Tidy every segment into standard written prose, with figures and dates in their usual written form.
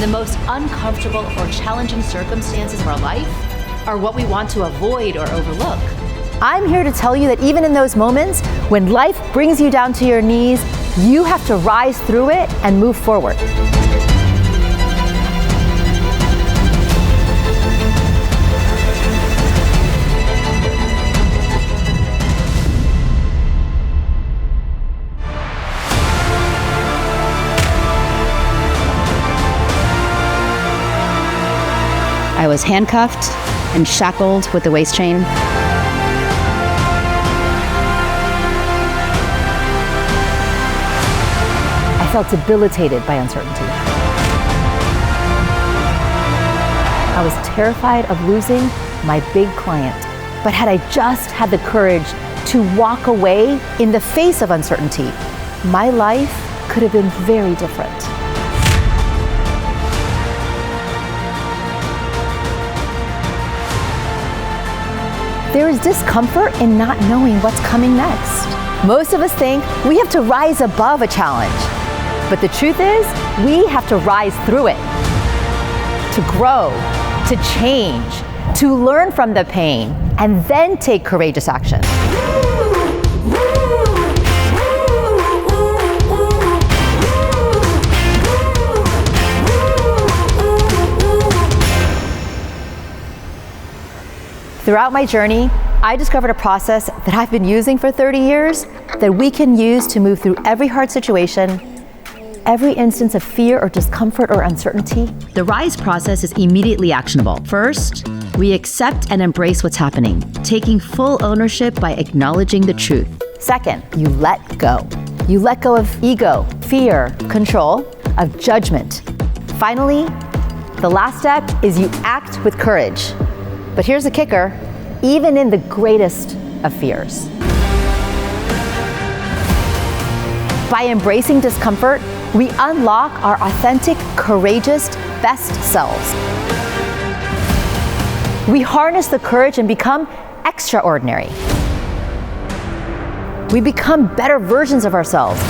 The most uncomfortable or challenging circumstances of our life are what we want to avoid or overlook. I'm here to tell you that even in those moments when life brings you down to your knees, you have to rise through it and move forward. I was handcuffed and shackled with the waist chain. I felt debilitated by uncertainty. I was terrified of losing my big client. But had I just had the courage to walk away in the face of uncertainty, my life could have been very different. There is discomfort in not knowing what's coming next. Most of us think we have to rise above a challenge, but the truth is, we have to rise through it. To grow, to change, to learn from the pain, and then take courageous action. Throughout my journey, I discovered a process that I've been using for 30 years that we can use to move through every hard situation, every instance of fear or discomfort or uncertainty. The RISE process is immediately actionable. First, we accept and embrace what's happening, taking full ownership by acknowledging the truth. Second, you let go. You let go of ego, fear, control, of judgment. Finally, the last step is you act with courage. But here's the kicker, even in the greatest of fears. By embracing discomfort, we unlock our authentic, courageous, best selves. We harness the courage and become extraordinary. We become better versions of ourselves.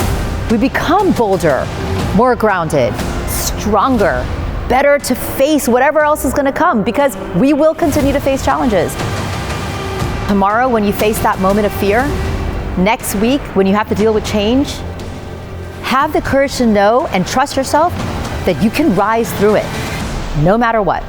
We become bolder, more grounded, stronger, better to face whatever else is going to come, because we will continue to face challenges. Tomorrow, when you face that moment of fear, next week, when you have to deal with change, have the courage to know and trust yourself that you can rise through it, no matter what.